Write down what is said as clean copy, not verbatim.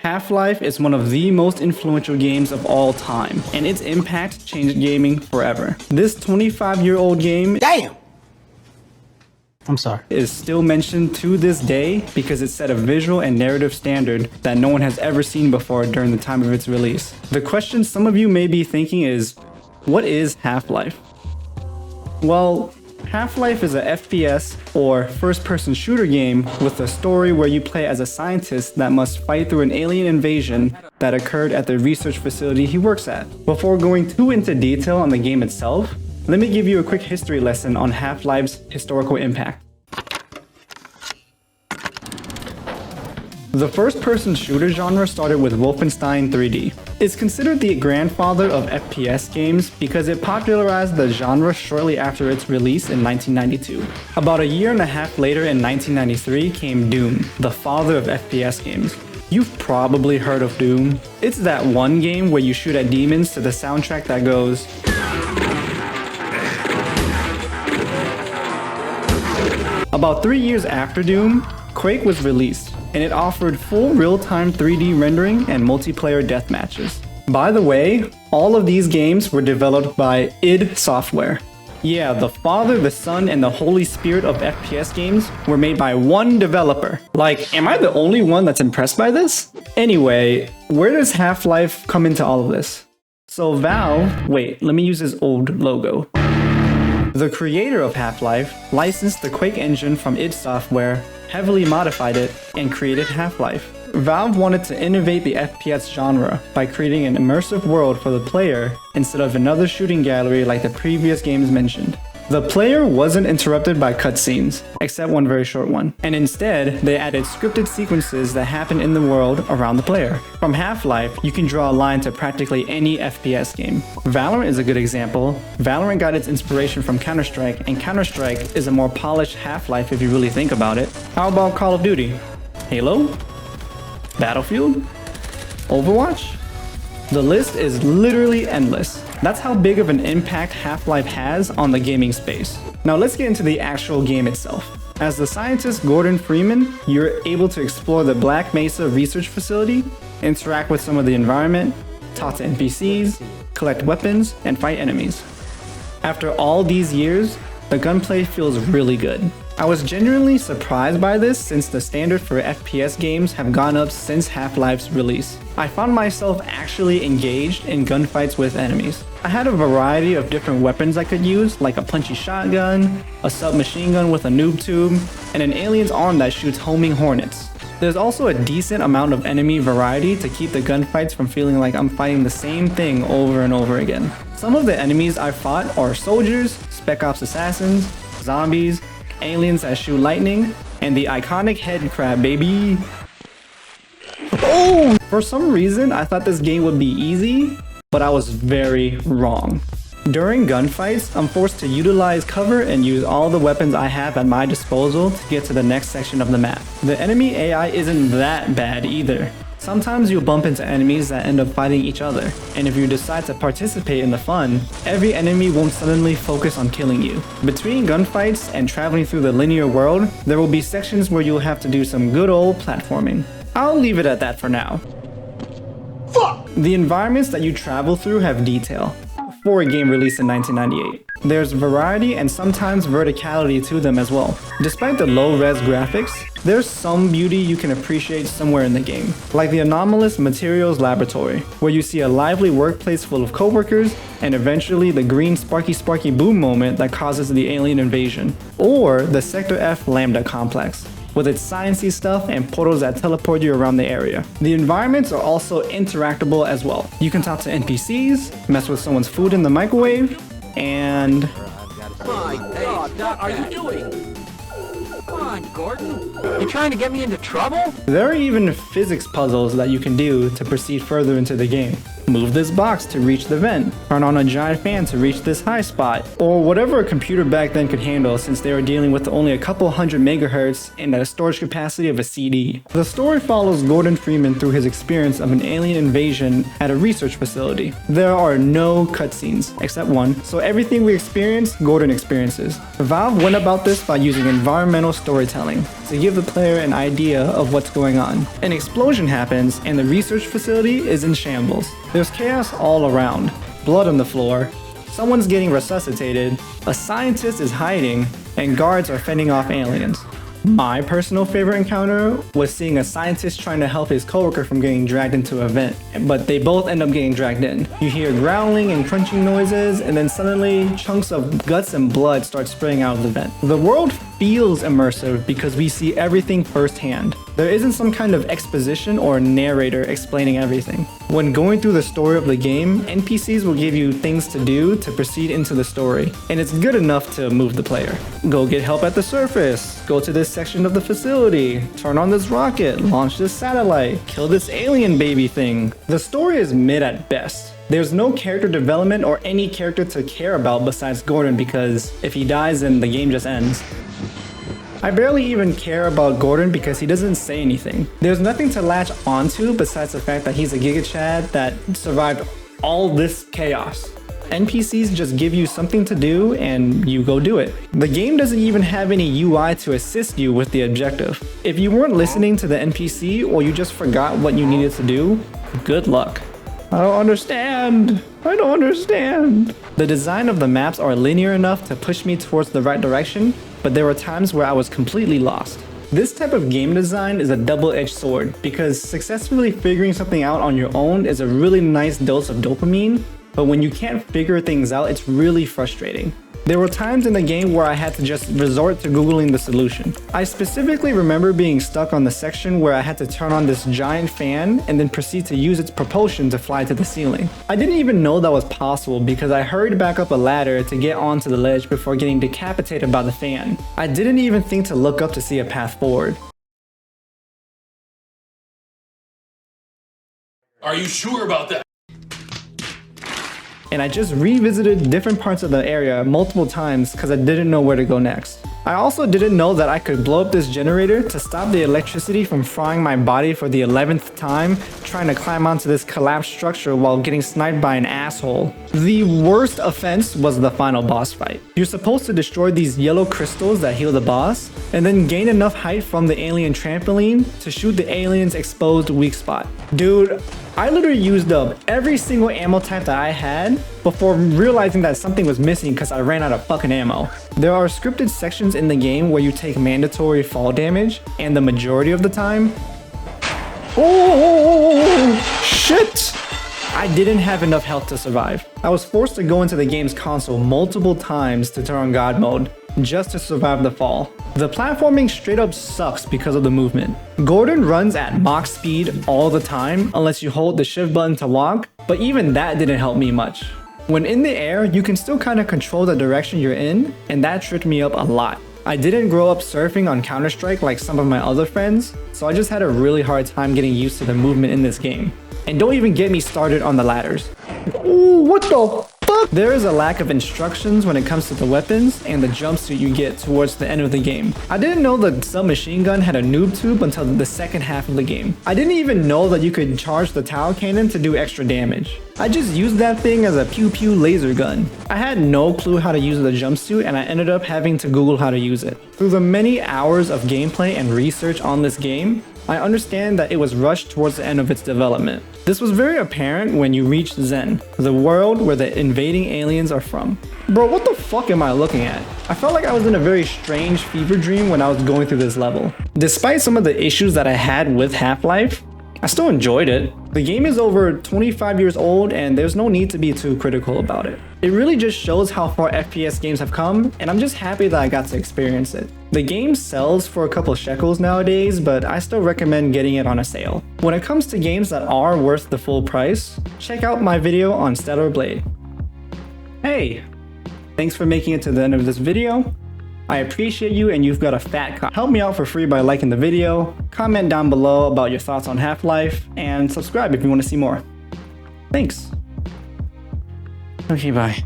Half-Life is one of the most influential games of all time, and its impact changed gaming forever. This 25-year-old game is still mentioned to this day because it set a visual and narrative standard that no one has ever seen before during the time of its release. The question some of you may be thinking is, what is Half-Life? Well, Half-Life is a FPS or first-person shooter game with a story where you play as a scientist that must fight through an alien invasion that occurred at the research facility he works at. Before going too into detail on the game itself, let me give you a quick history lesson on Half-Life's historical impact. The first-person shooter genre started with Wolfenstein 3D. It's considered the grandfather of FPS games because it popularized the genre shortly after its release in 1992. About a year and a half later in 1993 came Doom, the father of FPS games. You've probably heard of Doom. It's that one game where you shoot at demons to the soundtrack that goes... About 3 years after Doom, Quake was released, and it offered full real-time 3D rendering and multiplayer deathmatches. By the way, all of these games were developed by id Software. Yeah, the Father, the Son, and the Holy Spirit of FPS games were made by one developer. Like, am I the only one that's impressed by this? Anyway, where does Half-Life come into all of this? So Valve, wait, let me use his old logo. The creator of Half-Life licensed the Quake engine from id Software, heavily modified it, and created Half-Life. Valve wanted to innovate the FPS genre by creating an immersive world for the player instead of another shooting gallery like the previous games mentioned. The player wasn't interrupted by cutscenes, except one very short one, and instead they added scripted sequences that happen in the world around the player. From Half-Life, you can draw a line to practically any FPS game. Valorant is a good example. Valorant got its inspiration from Counter-Strike, and Counter-Strike is a more polished Half-Life if you really think about it. How about Call of Duty? Halo? Battlefield? Overwatch? The list is literally endless. That's how big of an impact Half-Life has on the gaming space. Now let's get into the actual game itself. As the scientist Gordon Freeman, you're able to explore the Black Mesa research facility, interact with some of the environment, talk to NPCs, collect weapons, and fight enemies. After all these years, the gunplay feels really good. I was genuinely surprised by this since the standard for FPS games have gone up since Half-Life's release. I found myself actually engaged in gunfights with enemies. I had a variety of different weapons I could use, like a punchy shotgun, a submachine gun with a noob tube, and an alien's arm that shoots homing hornets. There's also a decent amount of enemy variety to keep the gunfights from feeling like I'm fighting the same thing over and over again. Some of the enemies I fought are soldiers, Spec Ops assassins, zombies, aliens that shoot lightning, and the iconic head crab, baby. Oh! For some reason, I thought this game would be easy, but I was very wrong. During gunfights, I'm forced to utilize cover and use all the weapons I have at my disposal to get to the next section of the map. The enemy AI isn't that bad either. Sometimes you'll bump into enemies that end up fighting each other, and if you decide to participate in the fun, every enemy won't suddenly focus on killing you. Between gunfights and traveling through the linear world, there will be sections where you'll have to do some good old platforming. I'll leave it at that for now. Fuck! The environments that you travel through have detail. For a game released in 1998. There's variety and sometimes verticality to them as well. Despite the low-res graphics, there's some beauty you can appreciate somewhere in the game, like the anomalous materials laboratory, where you see a lively workplace full of coworkers, and eventually the green sparky boom moment that causes the alien invasion, or the Sector F Lambda complex, with its sciencey stuff and portals that teleport you around the area. The environments are also interactable as well. You can talk to NPCs, mess with someone's food in the microwave, and... My God, what are you doing? Come on, Gordon. You trying to get me into trouble? There are even physics puzzles that you can do to proceed further into the game. Move this box to reach the vent, turn on a giant fan to reach this high spot, or whatever a computer back then could handle since they were dealing with only a couple hundred megahertz and a storage capacity of a CD. The story follows Gordon Freeman through his experience of an alien invasion at a research facility. There are no cutscenes, except one, so everything we experience, Gordon experiences. Valve went about this by using environmental storytelling storytelling to give the player an idea of what's going on. An explosion happens and the research facility is in shambles. There's chaos all around, blood on the floor, someone's getting resuscitated, a scientist is hiding, and guards are fending off aliens. My personal favorite encounter was seeing a scientist trying to help his coworker from getting dragged into a vent, but they both end up getting dragged in. You hear growling and crunching noises, and then suddenly chunks of guts and blood start spraying out of the vent. The world feels immersive because we see everything firsthand. There isn't some kind of exposition or narrator explaining everything. When going through the story of the game, NPCs will give you things to do to proceed into the story, and it's good enough to move the player. Go get help at the surface, go to this section of the facility, turn on this rocket, launch this satellite, kill this alien baby thing. The story is mid at best. There's no character development or any character to care about besides Gordon, because if he dies then the game just ends. I barely even care about Gordon because he doesn't say anything. There's nothing to latch onto besides the fact that he's a Giga Chad that survived all this chaos. NPCs just give you something to do and you go do it. The game doesn't even have any UI to assist you with the objective. If you weren't listening to the NPC or you just forgot what you needed to do, good luck. I don't understand. The design of the maps are linear enough to push me towards the right direction, but there were times where I was completely lost. This type of game design is a double-edged sword because successfully figuring something out on your own is a really nice dose of dopamine, but when you can't figure things out, it's really frustrating. There were times in the game where I had to just resort to Googling the solution. I specifically remember being stuck on the section where I had to turn on this giant fan and then proceed to use its propulsion to fly to the ceiling. I didn't even know that was possible because I hurried back up a ladder to get onto the ledge before getting decapitated by the fan. I didn't even think to look up to see a path forward. Are you sure about that? And I just revisited different parts of the area multiple times because I didn't know where to go next. I also didn't know that I could blow up this generator to stop the electricity from frying my body for the 11th time, trying to climb onto this collapsed structure while getting sniped by an asshole. The worst offense was the final boss fight. You're supposed to destroy these yellow crystals that heal the boss, and then gain enough height from the alien trampoline to shoot the alien's exposed weak spot. Dude, I literally used up every single ammo type that I had before realizing that something was missing because I ran out of fucking ammo. There are scripted sections in the game where you take mandatory fall damage, and the majority of the time... Oh, shit! I didn't have enough health to survive. I was forced to go into the game's console multiple times to turn on God mode, just to survive the fall. The platforming straight up sucks because of the movement. Gordon runs at Mach speed all the time unless you hold the shift button to walk, but even that didn't help me much. When in the air, you can still kind of control the direction you're in, and that tripped me up a lot. I didn't grow up surfing on Counter-Strike like some of my other friends, so I just had a really hard time getting used to the movement in this game. And don't even get me started on the ladders. Ooh, what the fuck? There is a lack of instructions when it comes to the weapons and the jumpsuit you get towards the end of the game. I didn't know the submachine gun had a noob tube until the second half of the game. I didn't even know that you could charge the tower cannon to do extra damage. I just used that thing as a pew pew laser gun. I had no clue how to use the jumpsuit and I ended up having to Google how to use it. Through the many hours of gameplay and research on this game, I understand that it was rushed towards the end of its development. This was very apparent when you reached Zen, the world where the invading aliens are from. Bro, what the fuck am I looking at? I felt like I was in a very strange fever dream when I was going through this level. Despite some of the issues that I had with Half-Life, I still enjoyed it. The game is over 25 years old and there's no need to be too critical about it. It really just shows how far FPS games have come, and I'm just happy that I got to experience it. The game sells for a couple shekels nowadays, but I still recommend getting it on a sale. When it comes to games that are worth the full price, check out my video on Stellar Blade. Hey, thanks for making it to the end of this video. I appreciate you and you've got a fat cock. Help me out for free by liking the video, comment down below about your thoughts on Half-Life, and subscribe if you want to see more. Thanks. Okay, bye.